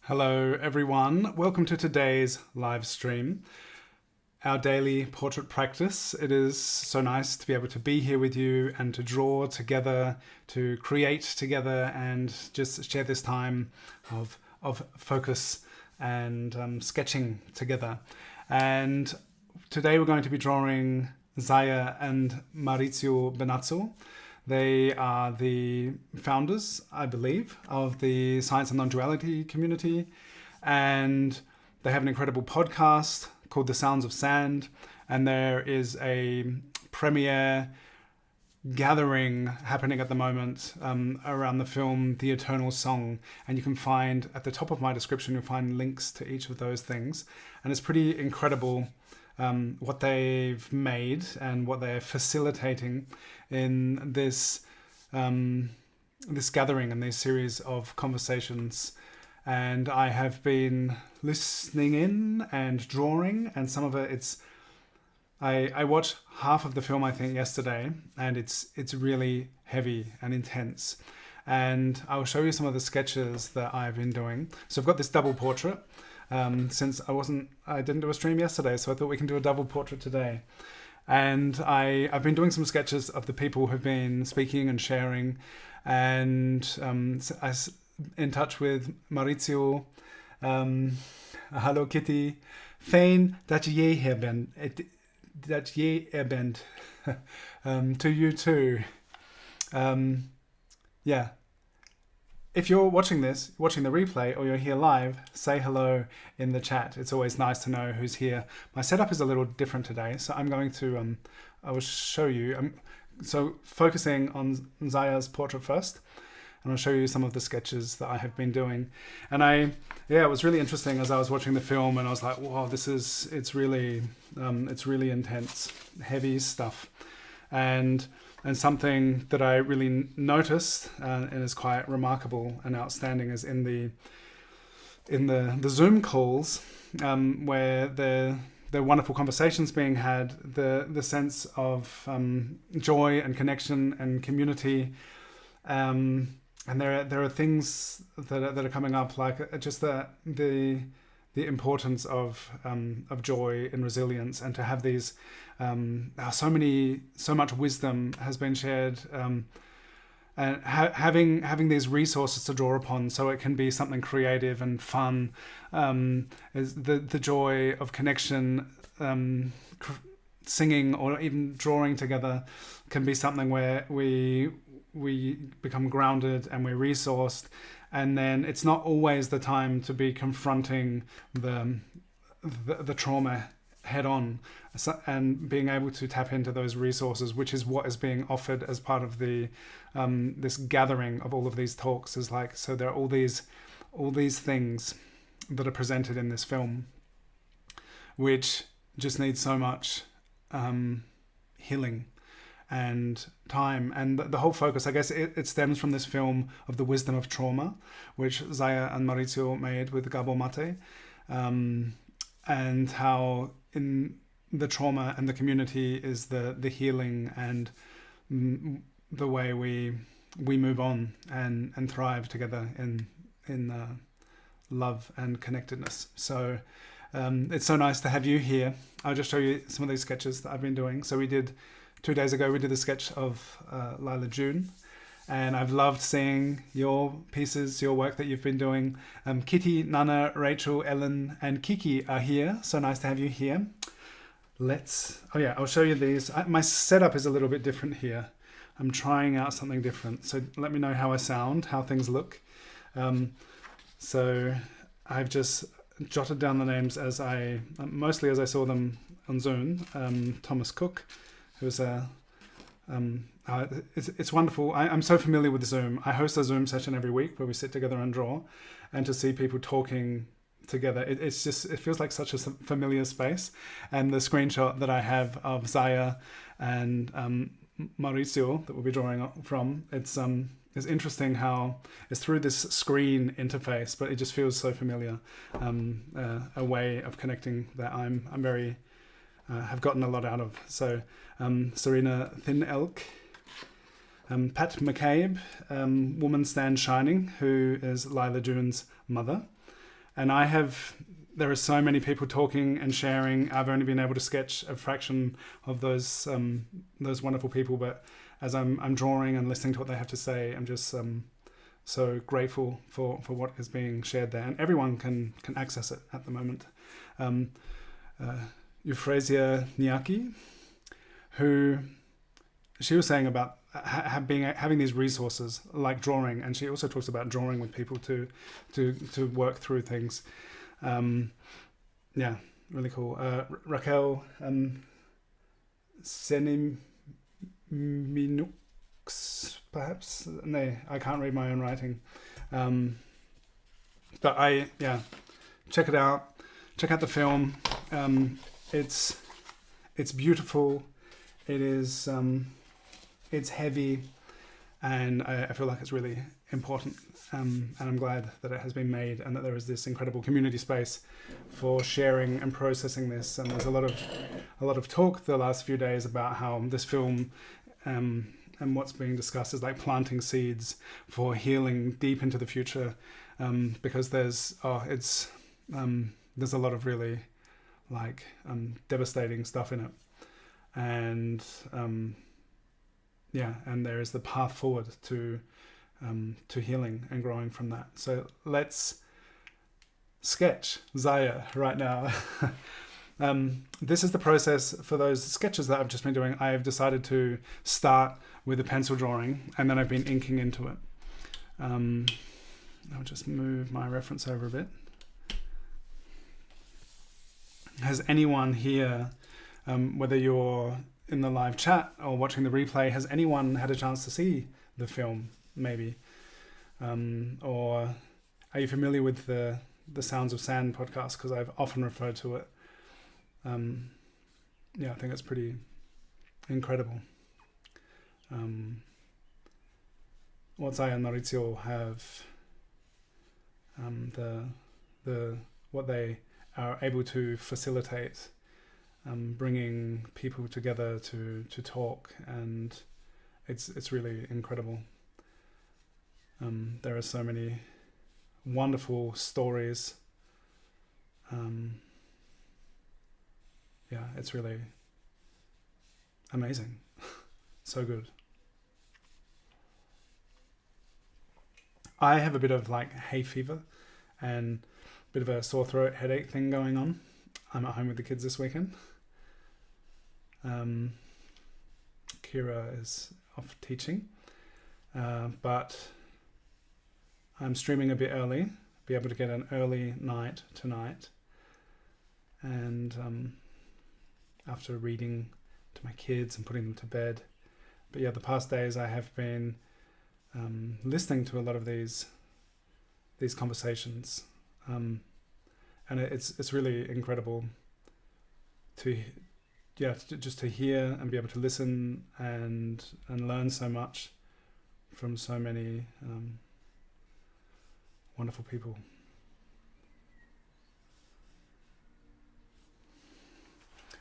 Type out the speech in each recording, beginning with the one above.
Hello everyone, welcome to today's live stream, our daily portrait practice. It is so nice to be able to be here with you and to draw together, to create together and just share this time of focus and sketching together. And today we're going to be drawing Zaya and Maurizio Benazzo. They are the founders, I believe, of the Science and Non-Duality community, and they have an incredible podcast called The Sounds of Sand, and there is a premiere gathering happening at the moment around the film The Eternal Song, and you can find at the top of my description you'll find links to each of those things, and it's pretty incredible what they've made and what they're facilitating in this this gathering and this series of conversations. And I have been listening in and drawing, and some of it's I watched half of the film I think yesterday, and it's really heavy and intense. And I'll show you some of the sketches that I've been doing. So I've got this double portrait. Since I didn't do a stream yesterday, so I thought we can do a double portrait today. And I've been doing some sketches of the people who've been speaking and sharing, and I in touch with Maurizio. Hello Kitty, fijn dat je hier bent. Dat je er bent. To you too. Yeah. If you're watching the replay, or you're here live, say hello in the chat. It's always nice to know who's here. My setup is a little different today, so I'm going to, I will show you. So focusing on Zaya's portrait first, and I'll show you some of the sketches that I have been doing. And it was really interesting as I was watching the film, and I was like, wow, it's really intense, heavy stuff. And something that I really noticed and is quite remarkable and outstanding is in the Zoom calls where there are wonderful conversations being had, the sense of joy and connection and community, and there are things that are coming up, like just the importance of joy and resilience, and to have these so much wisdom has been shared, and having these resources to draw upon, so it can be something creative and fun, is the joy of connection. Singing or even drawing together can be something where we become grounded and we're resourced. And then it's not always the time to be confronting the trauma head on, and being able to tap into those resources, which is what is being offered as part of the this gathering of all of these talks. Is like, so there are all these things that are presented in this film, which just need so much healing and time. And the whole focus, I guess, it stems from this film of the wisdom of trauma, which Zaya and Maurizio made with Gabo Mate, and how in the trauma and the community is the healing and the way we move on and thrive together in love and connectedness. So it's so nice to have you here. I'll just show you some of these sketches that I've been doing. So 2 days ago, we did a sketch of Lila June, and I've loved seeing your pieces, your work that you've been doing. Kitty, Nana, Rachel, Ellen, and Kiki are here. So nice to have you here. I'll show you these. My setup is a little bit different here. I'm trying out something different. So let me know how I sound, how things look. So I've just jotted down the names mostly as I saw them on Zoom. Thomas Cook, who's it's wonderful. I'm so familiar with Zoom. I host a Zoom session every week where we sit together and draw, and to see people talking together, it feels like such a familiar space. And the screenshot that I have of Zaya and Maurizio that we'll be drawing from, it's interesting how it's through this screen interface, but it just feels so familiar. A way of connecting that I'm very have gotten a lot out of. So Serena Thin Elk, Pat McCabe, Woman Stand Shining, who is Lila June's mother, And there are so many people talking and sharing. I've only been able to sketch a fraction of those wonderful people, but as I'm drawing and listening to what they have to say, I'm just so grateful for what is being shared there, and everyone can access it at the moment. Euphrasia Niaki, who she was saying about having these resources like drawing, and she also talks about drawing with people to work through things. Yeah, really cool. Raquel Senim Minux, perhaps. No, I can't read my own writing. But check it out. Check out the film. It's beautiful. It is. It's heavy, and I feel like it's really important. And I'm glad that it has been made, and that there is this incredible community space for sharing and processing this. And there's a lot of talk the last few days about how this film and what's being discussed is like planting seeds for healing deep into the future, because there's a lot of really like devastating stuff in it, and and there is the path forward to healing and growing from that. So let's sketch Zaya right now. This is the process for those sketches that I've just been doing. I've decided to start with a pencil drawing, and then I've been inking into it. I'll just move my reference over a bit. Has anyone here, whether you're in the live chat or watching the replay, has anyone had a chance to see the film, maybe? Or are you familiar with the Sounds of Sand podcast? Because I've often referred to it. I think it's pretty incredible. What Zaya and Maurizio have, what they are able to facilitate, bringing people together to talk, and it's really incredible. There are so many wonderful stories. It's really amazing. So good. I have a bit of like hay fever and a bit of a sore throat headache thing going on. I'm at home with the kids this weekend. Kira is off teaching, but I'm streaming a bit early, be able to get an early night tonight, and after reading to my kids and putting them to bed. But the past days I have been listening to a lot of these conversations, and it's really incredible to just to hear and be able to listen and learn so much from so many wonderful people.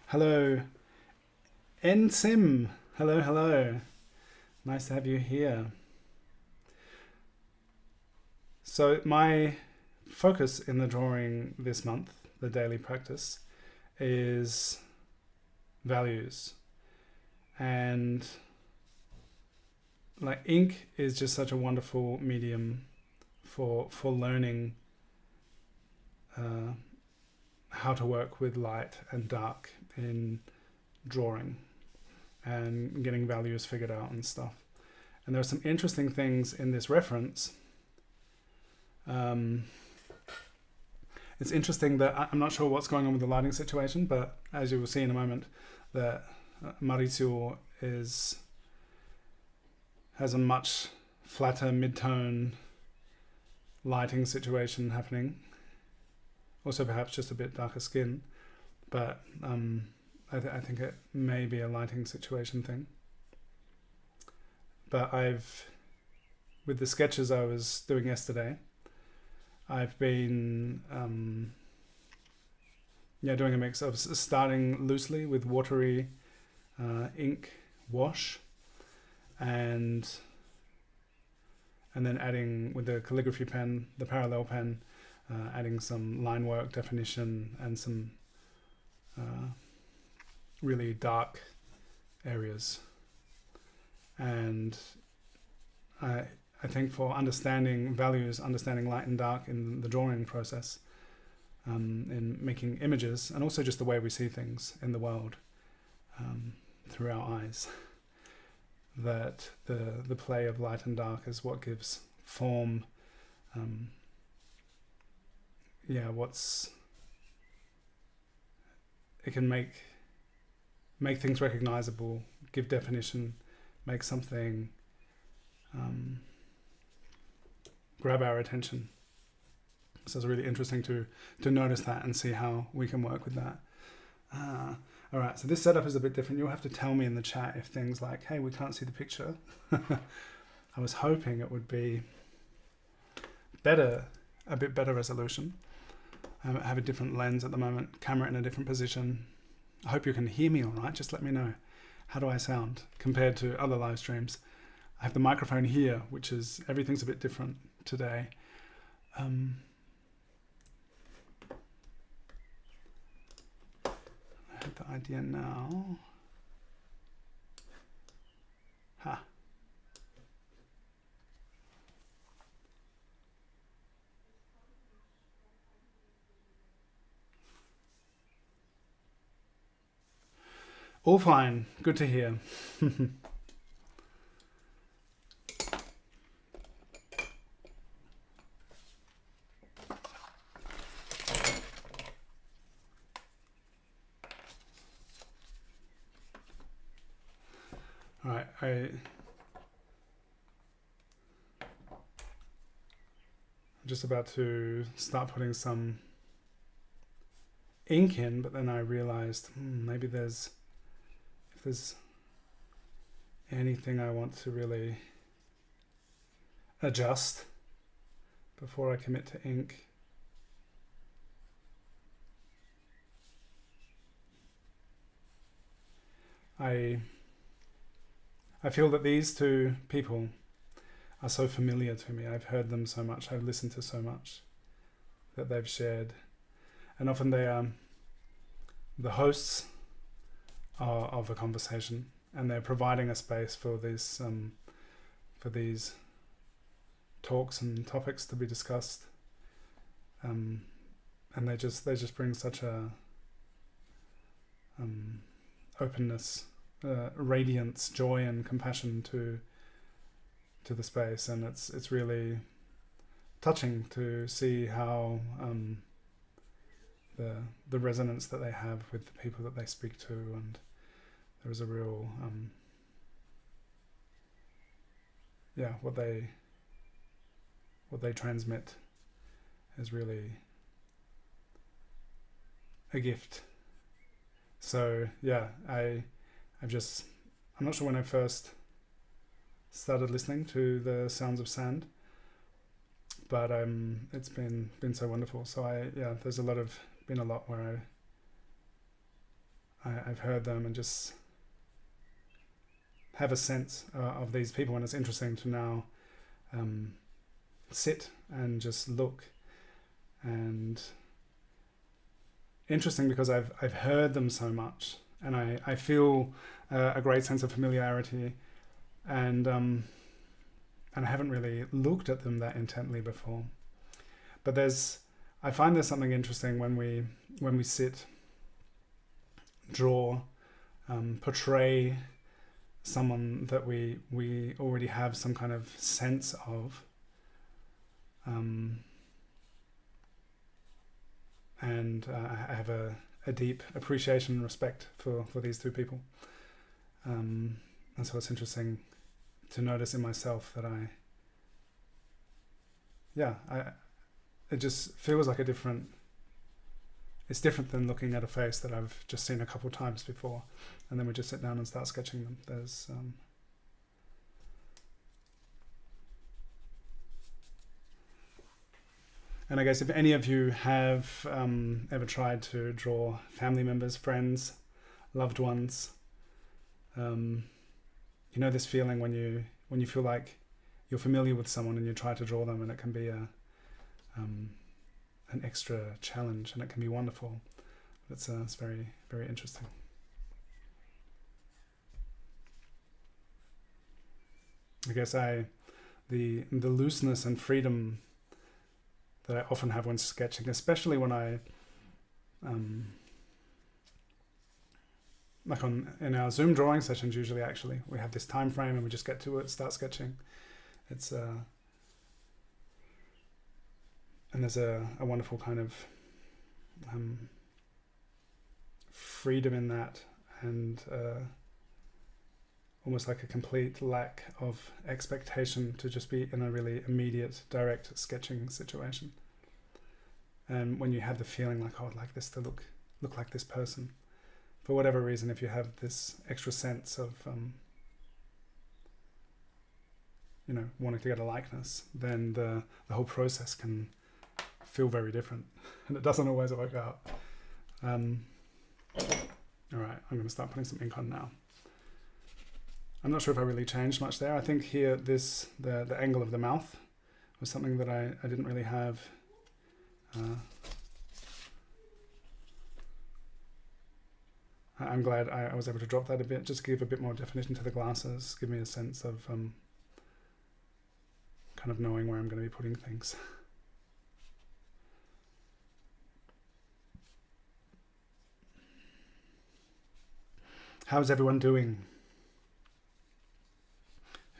Hello, NSIM. Hello. Nice to have you here. So my focus in the drawing this month, the daily practice, is values. And like ink is just such a wonderful medium for learning how to work with light and dark in drawing and getting values figured out and stuff. And there are some interesting things in this reference. It's interesting that I'm not sure what's going on with the lighting situation, but as you will see in a moment, that Maurizio has a much flatter mid-tone lighting situation happening. Also perhaps just a bit darker skin, but I think it may be a lighting situation thing. But with the sketches I was doing yesterday, I've been doing a mix of starting loosely with watery ink wash, and then adding with the calligraphy pen, the parallel pen, adding some line work, definition, and some really dark areas. And I think for understanding values, understanding light and dark in the drawing process, in making images, and also just the way we see things in the world through our eyes, that the play of light and dark is what gives form. It can make things recognizable, give definition, make something grab our attention. So it's really interesting to notice that and see how we can work with that. All right, so this setup is a bit different. You'll have to tell me in the chat if things like, hey, we can't see the picture. I was hoping it would be a bit better resolution. I have a different lens at the moment, camera in a different position. I hope you can hear me all right. Just let me know. How do I sound compared to other live streams? I have the microphone here, which is, everything's a bit different today. I have the idea now. Ha. All fine. Good to hear. All right, I'm just about to start putting some ink in, but then I realized maybe if there's anything I want to really adjust before I commit to ink. I feel that these two people are so familiar to me. I've heard them so much. I've listened to so much that they've shared. And often they are the hosts of a conversation, and they're providing a space for these talks and topics to be discussed. And they just bring such a openness, radiance, joy, and compassion to the space, and it's really touching to see how the resonance that they have with the people that they speak to, and there is a real what they transmit is really a gift. So yeah, I'm not sure when I first started listening to the sounds of sand, but it's been so wonderful. So there's been a lot where I've heard them and just have a sense of these people, and it's interesting to now sit and just look, and interesting because I've heard them so much, and I feel a great sense of familiarity, and I haven't really looked at them that intently before. But I find there's something interesting when we sit, draw, portray someone that we already have some kind of sense of, and I have a deep appreciation and respect for these two people, and so it's interesting to notice in myself that it just feels like it's different than looking at a face that I've just seen a couple of times before, and then we just sit down and start sketching them. There's and I guess if any of you have ever tried to draw family members, friends, loved ones, you know this feeling when you feel like you're familiar with someone and you try to draw them, and it can be an extra challenge, and it can be wonderful. It's very, very interesting. I guess the looseness and freedom that I often have when sketching, especially when I like in our Zoom drawing sessions, usually actually we have this time frame and we just get to it, start sketching. It's and there's a wonderful kind of freedom in that, and almost like a complete lack of expectation to just be in a really immediate, direct sketching situation. And when you have the feeling like, oh, I'd like this to look like this person, for whatever reason, if you have this extra sense of wanting to get a likeness, then the whole process can feel very different, and it doesn't always work out. All right, I'm going to start putting some ink on now. I'm not sure if I really changed much there. I think here the angle of the mouth was something that I didn't really have. I'm glad I was able to drop that a bit, just to give a bit more definition to the glasses, give me a sense of kind of knowing where I'm going to be putting things. How's everyone doing?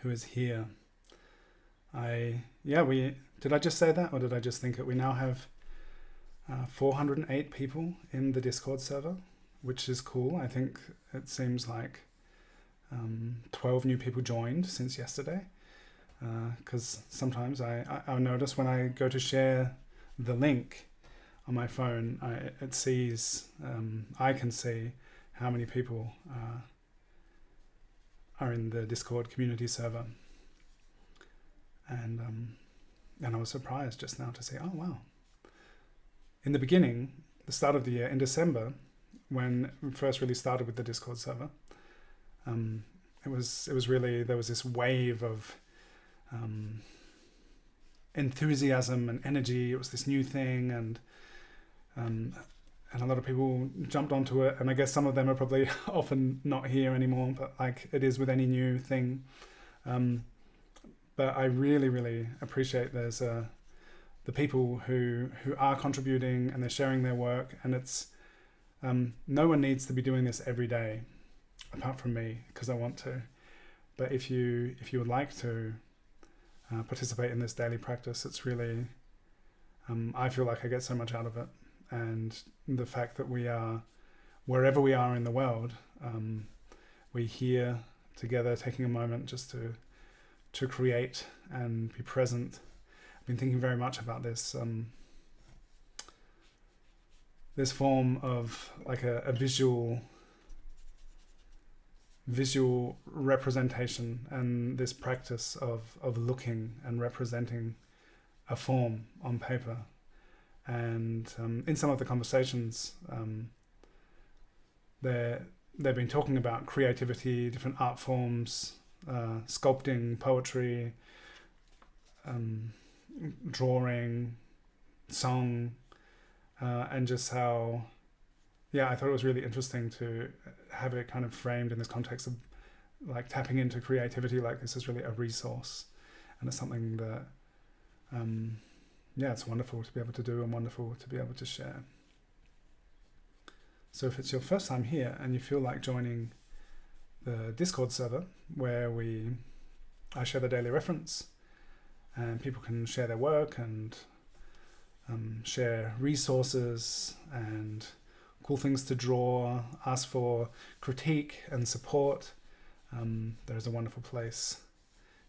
Who is here? Did I just say that, or did I just think it? We now have 408 people in the Discord server, which is cool. I think it seems like 12 new people joined since yesterday, because sometimes I'll notice when I go to share the link on my phone, I can see how many people are in the Discord community server, and I was surprised just now to see, oh wow. In the beginning, the start of the year, in December, when we first really started with the Discord server, it was really, there was this wave of enthusiasm and energy. It was this new thing, and a lot of people jumped onto it, and I guess some of them are probably often not here anymore, but like it is with any new thing. But I really, really appreciate there's the people who are contributing and they're sharing their work, and it's no one needs to be doing this every day, apart from me, because I want to. But if you would like to participate in this daily practice, it's really I feel like I get so much out of it. And the fact that we are, wherever we are in the world, we're here together, taking a moment just to create and be present. I've been thinking very much about this this form of like a visual representation, and this practice of looking and representing a form on paper. And in some of the conversations, they've been talking about creativity, different art forms, sculpting, poetry, drawing, song, and just how, I thought it was really interesting to have it kind of framed in this context of like tapping into creativity like this is really a resource, and it's something that it's wonderful to be able to do and wonderful to be able to share. So if it's your first time here and you feel like joining the Discord server, where I share the daily reference and people can share their work and share resources and cool things to draw, ask for critique and support, there's a wonderful place.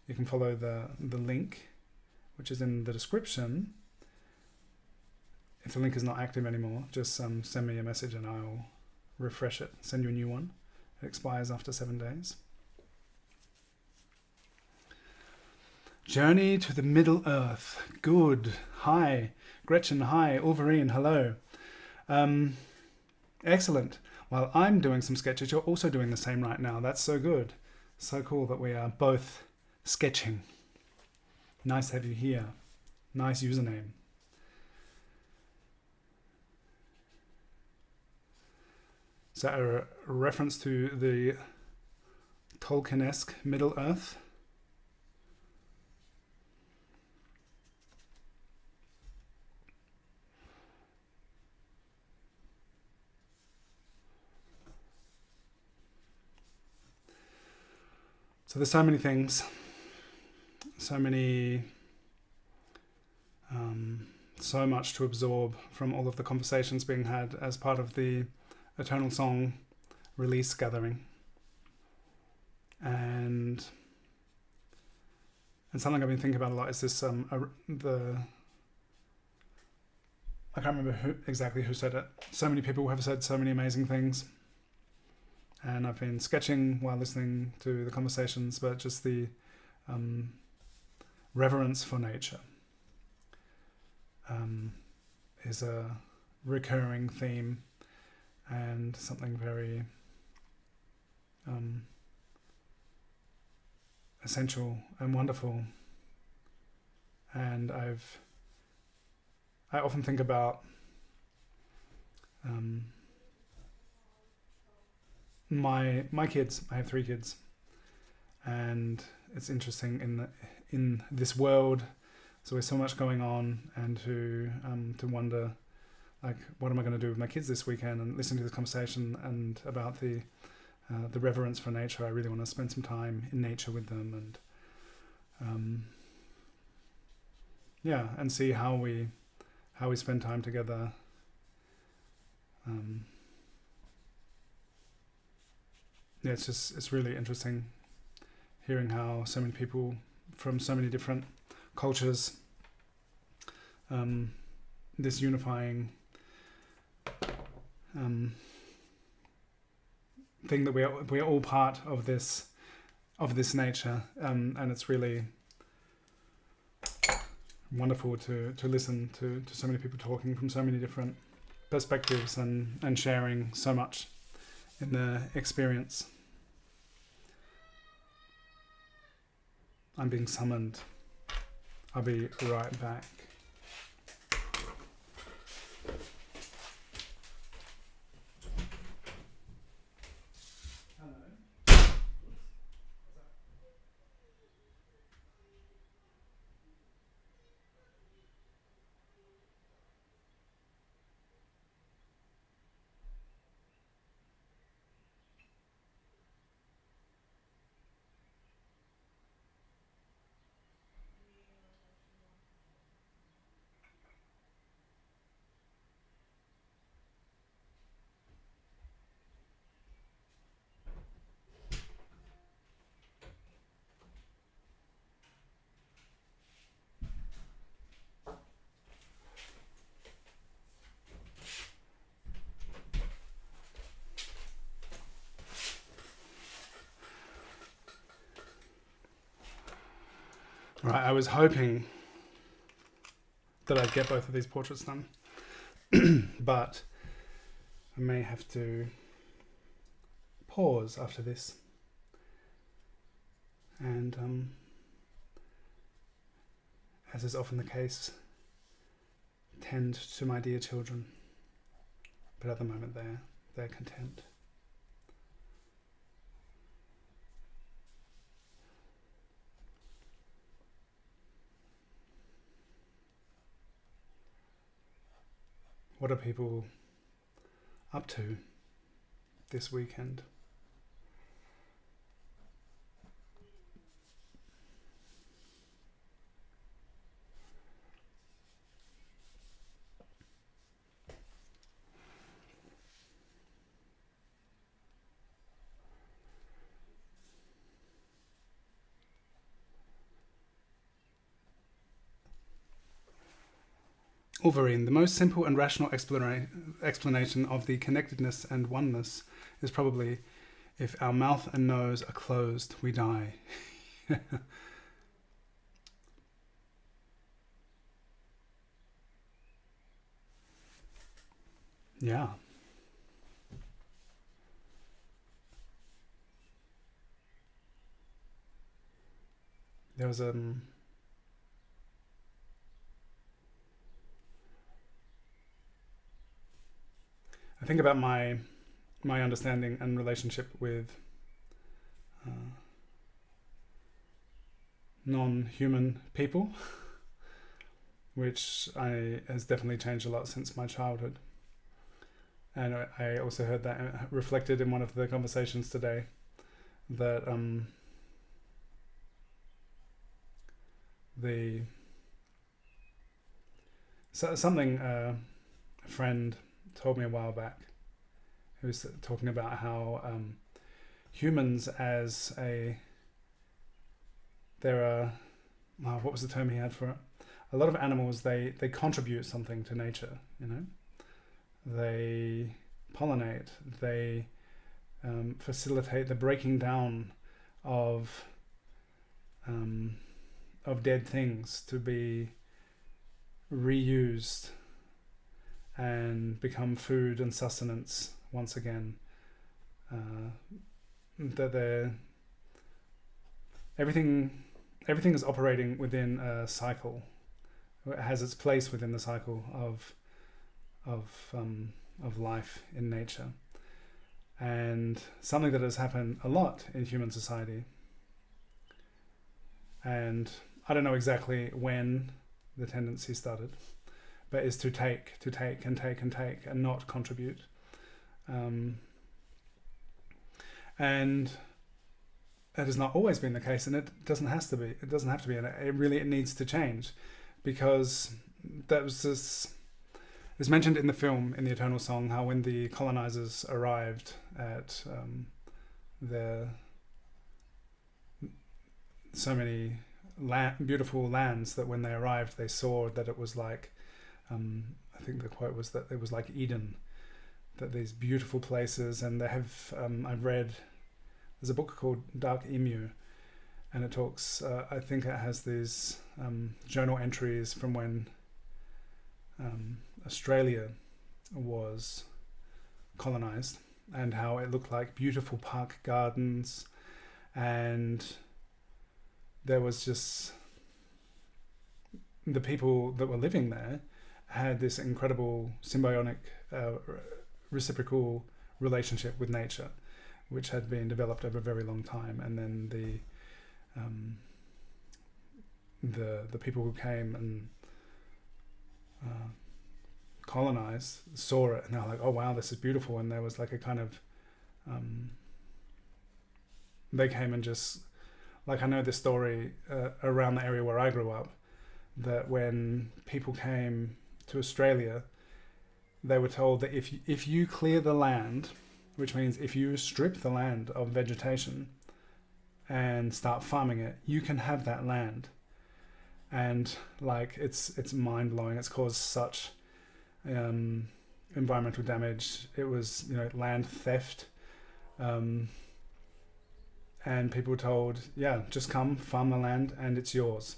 You can follow the link, which is in the description. If the link is not active anymore, just send me a message and I'll refresh it, send you a new one. It expires after 7 days. Journey to the Middle Earth. Good. Hi. Gretchen, hi. Ulverine, hello. Excellent. While I'm doing some sketches, you're also doing the same right now. That's so good. So cool that we are both sketching. Nice to have you here. Nice username. that a reference to the Tolkien-esque Middle Earth? So there's so many things, so many, so much to absorb from all of the conversations being had as part of the Eternal Song release gathering. And something I've been thinking about a lot is this, I can't remember exactly who said it. So many people have said so many amazing things. And I've been sketching while listening to the conversations, but just the reverence for nature is a recurring theme and something very essential and wonderful. And I often think about my kids. I have 3 kids, and it's interesting in this world. So there's so much going on, and to wonder, like, what am I going to do with my kids this weekend? And listen to this conversation and about the reverence for nature. I really want to spend some time in nature with them, and and see how we spend time together. It's really interesting hearing how so many people from so many different cultures, this unifying thing that we're all part of this nature, and it's really wonderful to listen to so many people talking from so many different perspectives and sharing so much in their experience. I'm being summoned. I'll be right back. Right, I was hoping that I'd get both of these portraits done, but I may have to pause after this and, as is often the case, tend to my dear children. But at the moment they're content. What are people up to this weekend? Wolverine, the most simple and rational explanation of the connectedness and oneness is probably, if our mouth and nose are closed, we die. Yeah. There was I think about my my understanding and relationship with non-human people, which has definitely changed a lot since my childhood. And I also heard that reflected in one of the conversations today, that something a friend told me a while back, who was talking about how humans there are, what was the term he had for it? A lot of animals, they contribute something to nature, They pollinate, they facilitate the breaking down of dead things to be reused and become food and sustenance once again. That everything is operating within a cycle. It has its place within the cycle of life in nature, and something that has happened a lot in human society. And I don't know exactly when the tendency started, but is to take and not contribute. And that has not always been the case, and it doesn't have to be. It doesn't have to be, and it needs to change, because that was just. It's mentioned in the film, in the Eternal Song, how when the colonizers arrived at their so many beautiful lands, that when they arrived, they saw that it was like, I think the quote was that it was like Eden, that these beautiful places, and they have, I've read, there's a book called Dark Emu, and it talks, I think it has these journal entries from when Australia was colonized, and how it looked like beautiful park gardens, and there was just, the people that were living there had this incredible symbiotic reciprocal relationship with nature, which had been developed over a very long time. And then the people who came and colonized saw it, and they were like, oh wow, this is beautiful. And there was like a kind of they came and just, like, I know this story around the area where I grew up, that when people came to Australia, they were told that if you clear the land, which means if you strip the land of vegetation and start farming it, you can have that land. And like, it's mind-blowing. It's caused such environmental damage. It was, land theft, and people were told, yeah, just come farm the land and it's yours.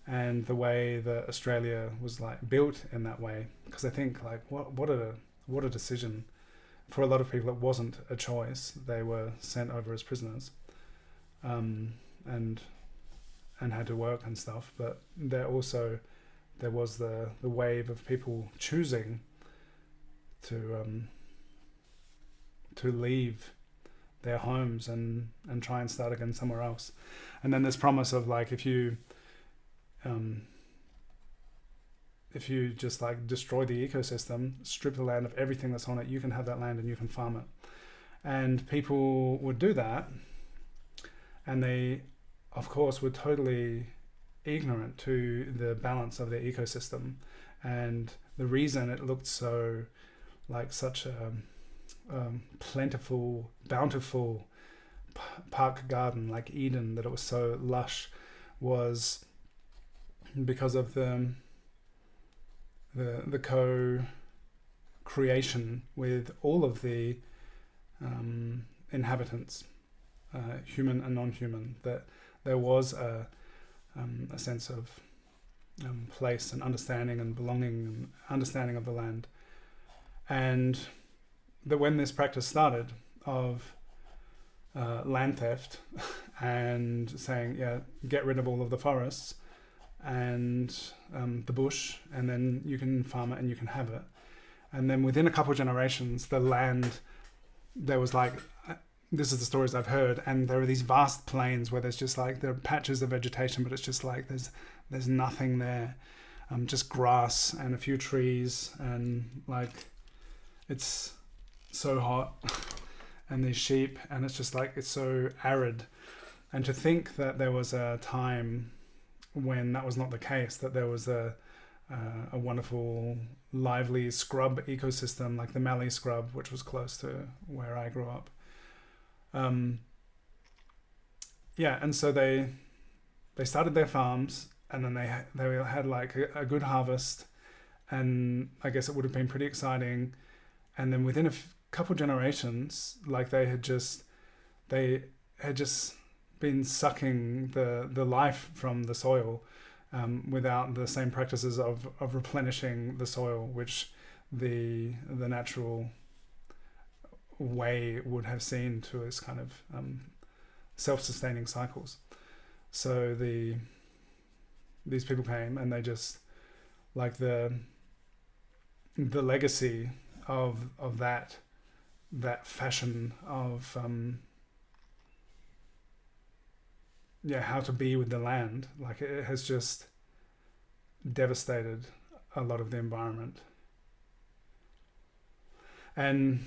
And the way that Australia was like built in that way, because I think like what a decision. For a lot of people, it wasn't a choice. They were sent over as prisoners, and had to work and stuff. But there was the wave of people choosing to leave their homes and try and start again somewhere else. And then this promise of like, if you just like destroy the ecosystem, strip the land of everything that's on it, you can have that land and you can farm it. And people would do that, and they of course were totally ignorant to the balance of their ecosystem, and the reason it looked so like such a plentiful, bountiful park garden like Eden, that it was so lush, was because of the co-creation with all of the inhabitants, human and non-human, that there was a sense of place and understanding and belonging and understanding of the land. And that when this practice started of land theft and saying, yeah, get rid of all of the forests and the bush, and then you can farm it and you can have it. And then within a couple of generations, the land there was like, this is the stories I've heard, and there are these vast plains where there's just like, there are patches of vegetation, but it's just like there's nothing there, just grass and a few trees, and like it's so hot, and these sheep, and it's just like it's so arid. And to think that there was a time when that was not the case, that there was a wonderful, lively scrub ecosystem like the Mallee scrub, which was close to where I grew up. Yeah, and so they started their farms, and then they had like a good harvest, and I guess it would have been pretty exciting. And then within a couple generations, like they had just been sucking the life from the soil, without the same practices of replenishing the soil, which the natural way would have seen to its kind of self-sustaining cycles. So these people came, and they just, like the legacy of that fashion of how to be with the land, like it has just devastated a lot of the environment. And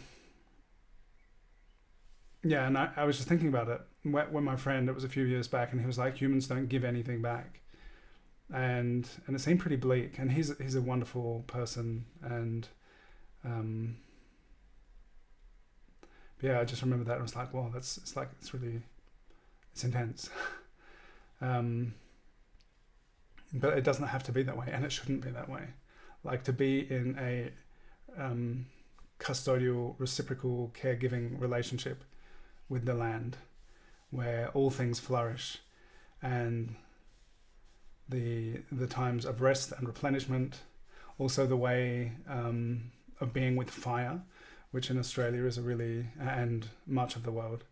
yeah, and I was just thinking about it when my friend, it was a few years back, and he was like, humans don't give anything back. And it seemed pretty bleak, and he's a wonderful person, and yeah, I just remember that, and I was like, wow, it's intense. But it doesn't have to be that way, and it shouldn't be that way. Like, to be in a custodial, reciprocal, caregiving relationship with the land, where all things flourish, and the times of rest and replenishment, also the way of being with fire, which in Australia is and much of the world,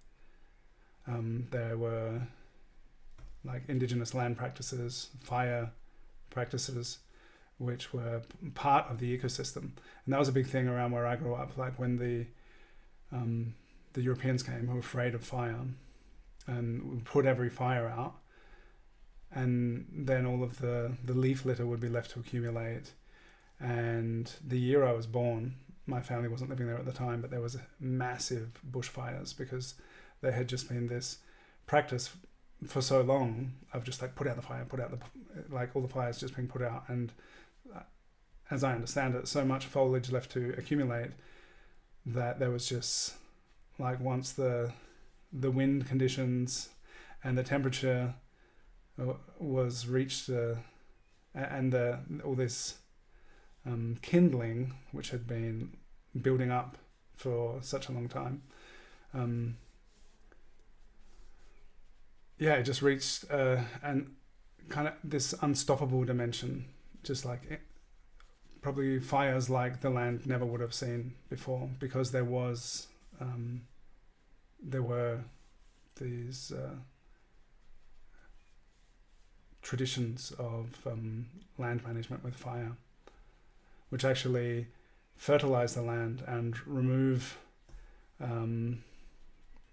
there were like indigenous land practices, fire practices, which were part of the ecosystem. And that was a big thing around where I grew up, like when the Europeans came, who were afraid of fire, and would put every fire out, and then all of the leaf litter would be left to accumulate. And the year I was born, my family wasn't living there at the time, but there was massive bushfires, because there had just been this practice for so long of just like put out the fire, like all the fires just being put out. And as I understand it, so much foliage left to accumulate that there was just like, once the wind conditions and the temperature was reached, and all this kindling, which had been building up for such a long time, it just reached and kind of this unstoppable dimension, just like probably fires like the land never would have seen before, because there were these traditions of land management with fire, which actually fertilize the land and remove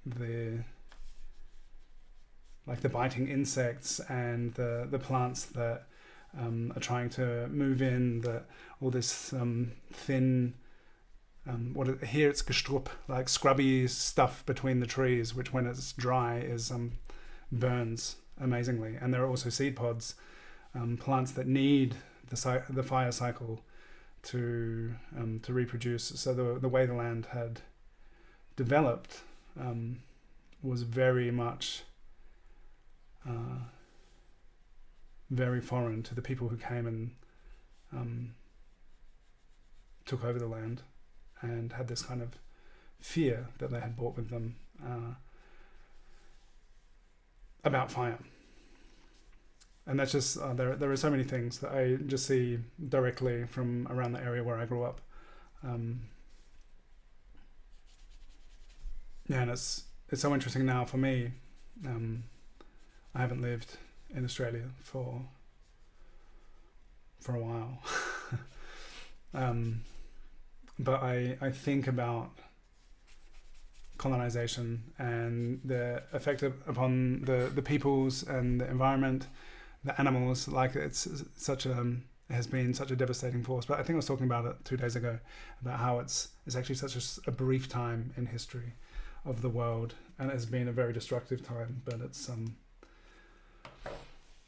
the biting insects and the plants that are trying to move in, all this thin, here it's gestrup, like scrubby stuff between the trees, which when it's dry is burns amazingly. And there are also seed pods, plants that need the fire cycle to reproduce. So the way the land had developed was very much very foreign to the people who came and took over the land, and had this kind of fear that they had brought with them about fire. And that's just there are so many things that I just see directly from around the area where I grew up. And it's so interesting now for me. I haven't lived in Australia for a while. But I think about colonization and the effect upon the peoples and the environment, the animals. Like it's such a it has been such a devastating force. But I think I was talking about it 2 days ago about how it's actually such a brief time in history of the world, and it has been a very destructive time. But it's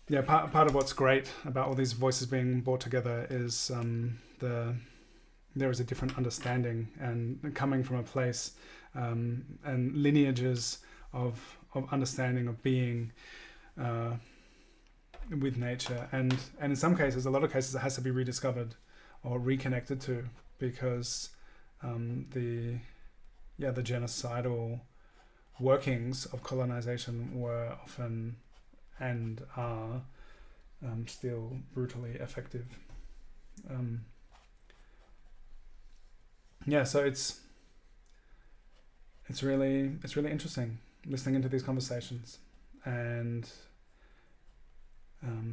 yeah, part of what's great about all these voices being brought together is there is a different understanding and coming from a place and lineages of understanding of being with nature, and in some cases, a lot of cases, it has to be rediscovered or reconnected to, because the genocidal workings of colonization were often and are still brutally effective. So it's really interesting listening into these conversations and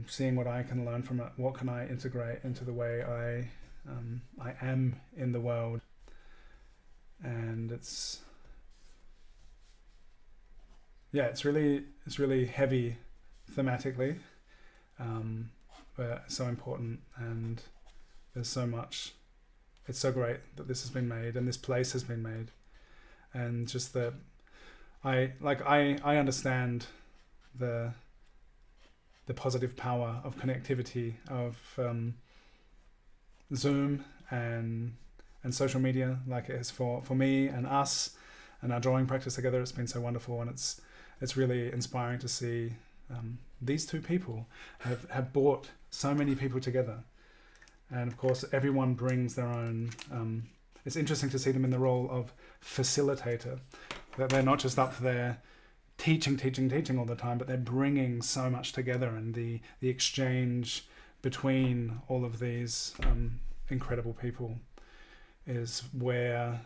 seeing what I can learn from it. What can I integrate into the way I am in the world? And it's really heavy thematically, but so important, and there's so much. It's so great that this has been made and this place has been made, and just that I understand the positive power of connectivity of Zoom and social media, like it is for me and us and our drawing practice together. It's been so wonderful, and it's really inspiring to see these two people have brought so many people together. And of course, everyone brings their own. It's interesting to see them in the role of facilitator, that they're not just up there teaching all the time, but they're bringing so much together, and the exchange between all of these incredible people is where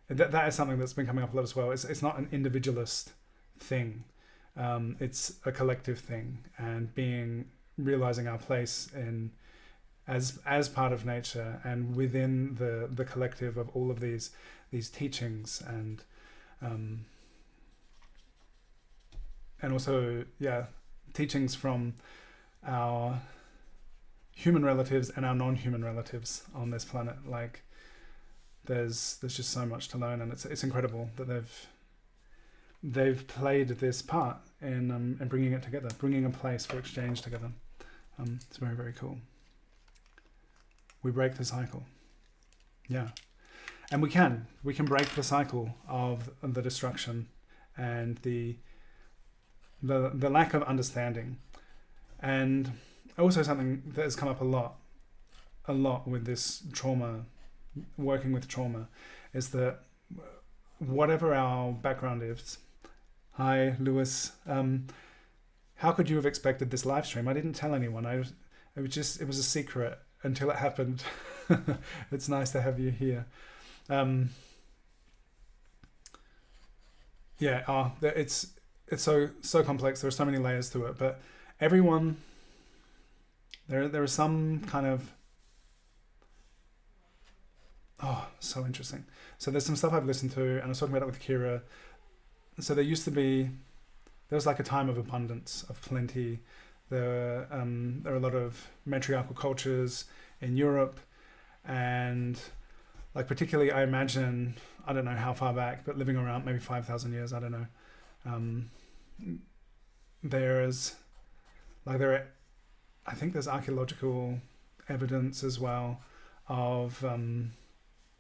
that is something that's been coming up a lot as well. It's not an individualist thing. It's a collective thing, and realizing our place in as part of nature and within the collective of all of these teachings, and also teachings from our human relatives and our non-human relatives on this planet. Like there's just so much to learn, and it's incredible that they've played this part in bringing it together, bringing a place for exchange together. It's very, very cool. We break the cycle. Yeah. And we can break the cycle of the destruction and the lack of understanding. And also something that has come up a lot with this trauma, working with trauma, is that whatever our background is, hi Lewis, how could you have expected this live stream? I didn't tell anyone. It was a secret until it happened. It's nice to have you here. It's so complex. There are so many layers to it, but everyone, there is some kind of, so interesting. So there's some stuff I've listened to, and I was talking about it with Kira. So there was like a time of abundance, of plenty. There are a lot of matriarchal cultures in Europe, and like particularly, I imagine, I don't know how far back, but living around maybe 5,000 years, I don't know. I think there's archaeological evidence as well of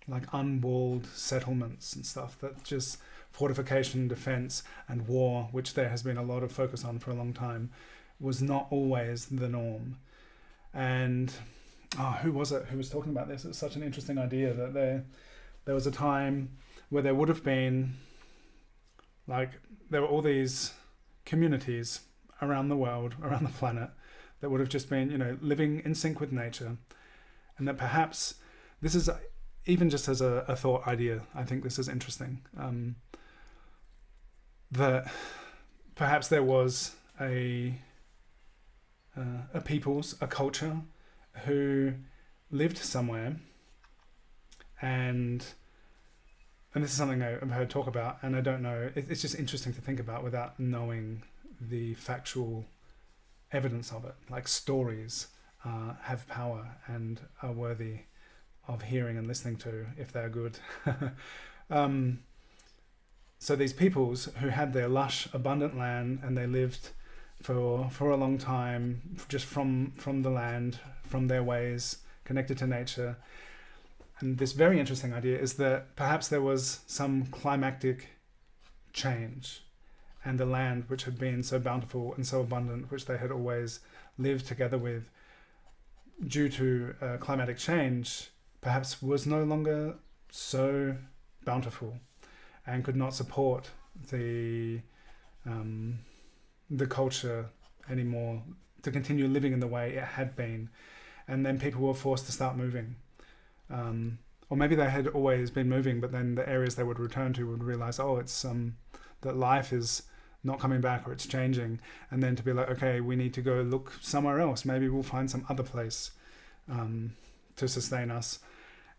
like unwalled settlements and stuff, that just fortification, defense, and war, which there has been a lot of focus on for a long time, was not always the norm. And who was it who was talking about this? It was such an interesting idea that there was a time where there would have been, like, there were all these communities around the world, around the planet, that would have just been, living in sync with nature. And that perhaps, this is even just as a thought idea, I think this is interesting, that perhaps there was a culture who lived somewhere, and and this is something I've heard talk about, and I don't know, it's just interesting to think about without knowing the factual evidence of it. Like stories have power and are worthy of hearing and listening to if they're good. So these peoples who had their lush, abundant land, and they lived for a long time just from the land, from their ways, connected to nature. And this very interesting idea is that perhaps there was some climactic change, and the land, which had been so bountiful and so abundant, which they had always lived together with, due to climatic change, perhaps was no longer so bountiful and could not support the culture anymore to continue living in the way it had been. And then people were forced to start moving. Or maybe they had always been moving, but then the areas they would return to would realize, oh, it's that life is not coming back, or it's changing. And then to be like, okay, we need to go look somewhere else. Maybe we'll find some other place to sustain us.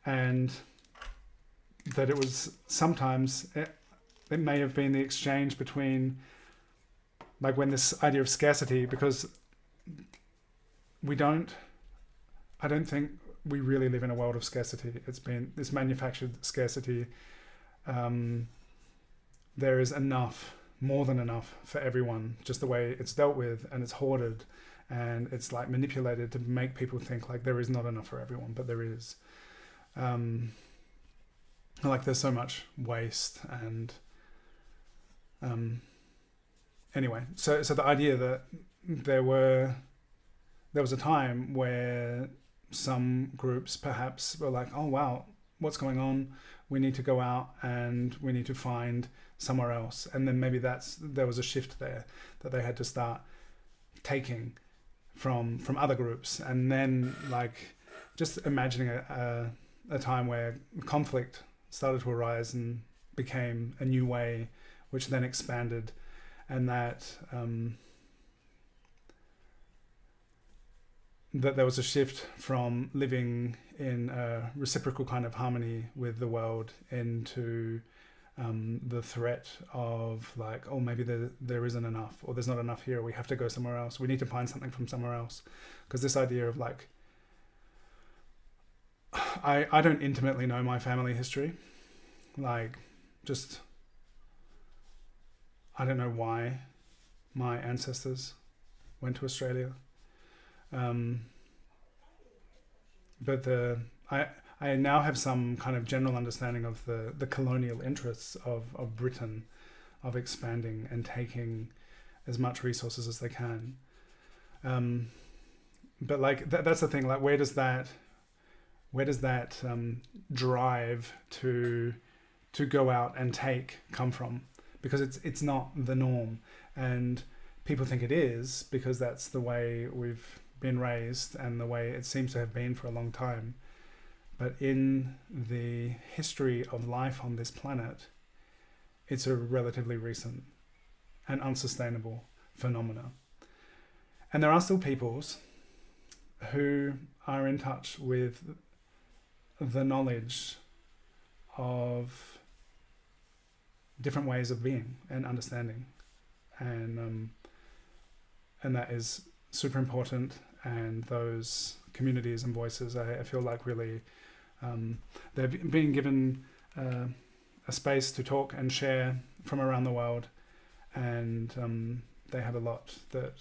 And that it was sometimes, it may have been the exchange between, like when this idea of scarcity, because I don't think we really live in a world of scarcity. It's been this manufactured scarcity. There is enough, more than enough for everyone, just the way it's dealt with, and it's hoarded, and it's like manipulated to make people think like there is not enough for everyone, but there is. Like there's so much waste, and anyway, so the idea that there was a time where some groups perhaps were like, oh wow, what's going on? We need to go out and we need to find somewhere else. And then maybe there was a shift there that they had to start taking from other groups. And then like just imagining a time where conflict started to arise and became a new way, which then expanded, and that there was a shift from living in a reciprocal kind of harmony with the world into the threat of like, oh, maybe there isn't enough, or there's not enough here, we have to go somewhere else, we need to find something from somewhere else. Because this idea of like, I don't intimately know my family history, like just I don't know why my ancestors went to Australia. But I now have some kind of general understanding of the colonial interests of Britain, of expanding and taking as much resources as they can. But like that's the thing. Like where does that drive to go out and take come from? Because it's not the norm, and people think it is because that's the way we've been raised and the way it seems to have been for a long time. But in the history of life on this planet, it's a relatively recent and unsustainable phenomena. And there are still peoples who are in touch with the knowledge of different ways of being and understanding, and that is super important. And those communities and voices, I feel like really they've been given a space to talk and share from around the world, and they have a lot that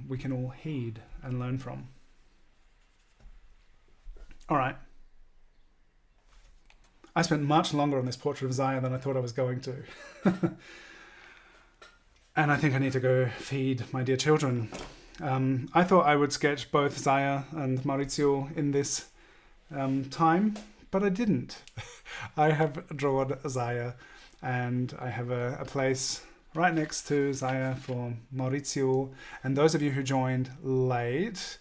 we can all heed and learn from. All right. I spent much longer on this portrait of Zaya than I thought I was going to. And I think I need to go feed my dear children. I thought I would sketch both Zaya and Maurizio in this time, but I didn't. I have drawn Zaya, and I have a place right next to Zaya for Maurizio. And those of you who joined late,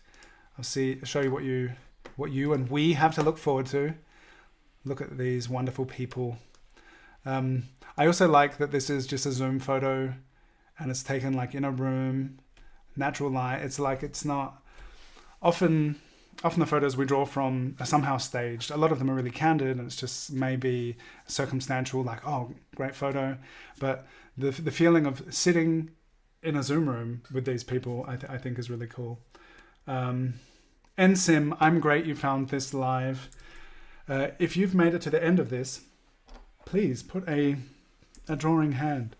I'll show you what you and we have to look forward to. Look at these wonderful people. I also like that this is just a Zoom photo, and it's taken like in a room, natural light. It's like it's not often often the photos we draw from are somehow staged. A lot of them are really candid, and it's just maybe circumstantial, like, oh, great photo. But the feeling of sitting in a Zoom room with these people, I think is really cool. NSIM, I'm great you found this live. If you've made it to the end of this, please put a drawing hand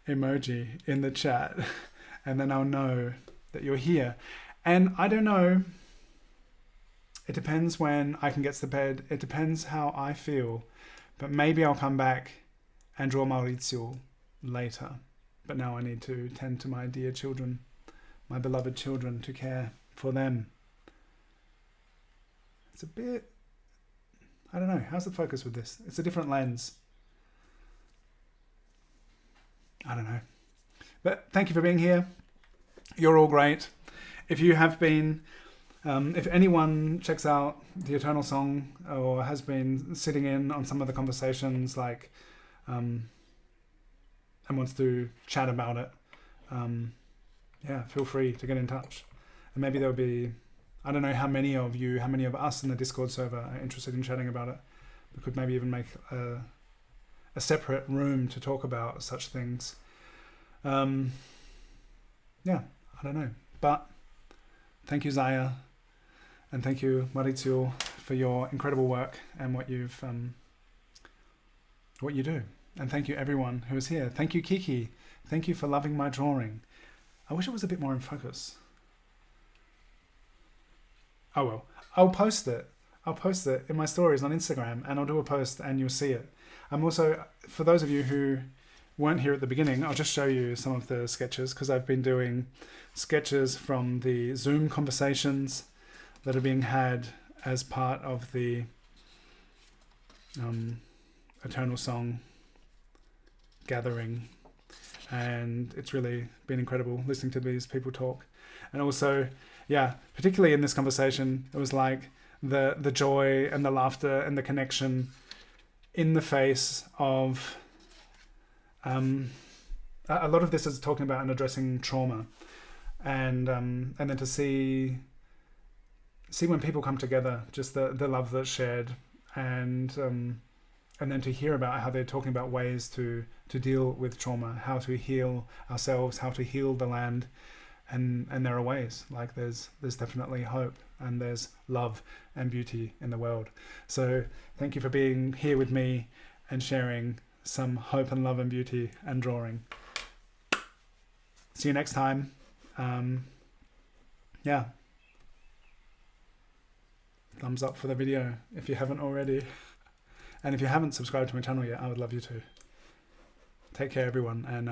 emoji in the chat, and then I'll know that you're here. And I don't know, it depends when I can get to bed, it depends how I feel, but maybe I'll come back and draw Maurizio later. But now I need to tend to my dear children, my beloved children, to care for them. It's a bit, I don't know, how's the focus with this? It's a different lens. I don't know. But thank you for being here. You're all great. If you have been, if anyone checks out the Eternal Song or has been sitting in on some of the conversations, like, and wants to chat about it, yeah, feel free to get in touch. And maybe there'll be, I don't know how many of us in the Discord server are interested in chatting about it. We could maybe even make a separate room to talk about such things. Yeah, I don't know. But thank you, Zaya, and thank you, Maurizio, for your incredible work and what you do. And thank you, everyone who is here. Thank you, Kiki. Thank you for loving my drawing. I wish it was a bit more in focus. Oh well, I'll post it. I'll post it in my stories on Instagram, and I'll do a post and you'll see it. I'm also, for those of you who weren't here at the beginning, I'll just show you some of the sketches, because I've been doing sketches from the Zoom conversations that are being had as part of the Eternal Song gathering. And it's really been incredible listening to these people talk. And also, yeah, particularly in this conversation, it was like the joy and the laughter and the connection in the face of a lot of this is talking about and addressing trauma, and then to see when people come together, just the love that's shared, and then to hear about how they're talking about ways to deal with trauma, how to heal ourselves, how to heal the land, and there are ways. Like there's definitely hope, and there's love and beauty in the world. So thank you for being here with me and sharing some hope and love and beauty and drawing. See you next time. Yeah. Thumbs up for the video if you haven't already. And if you haven't subscribed to my channel yet, I would love you to. Take care, everyone, and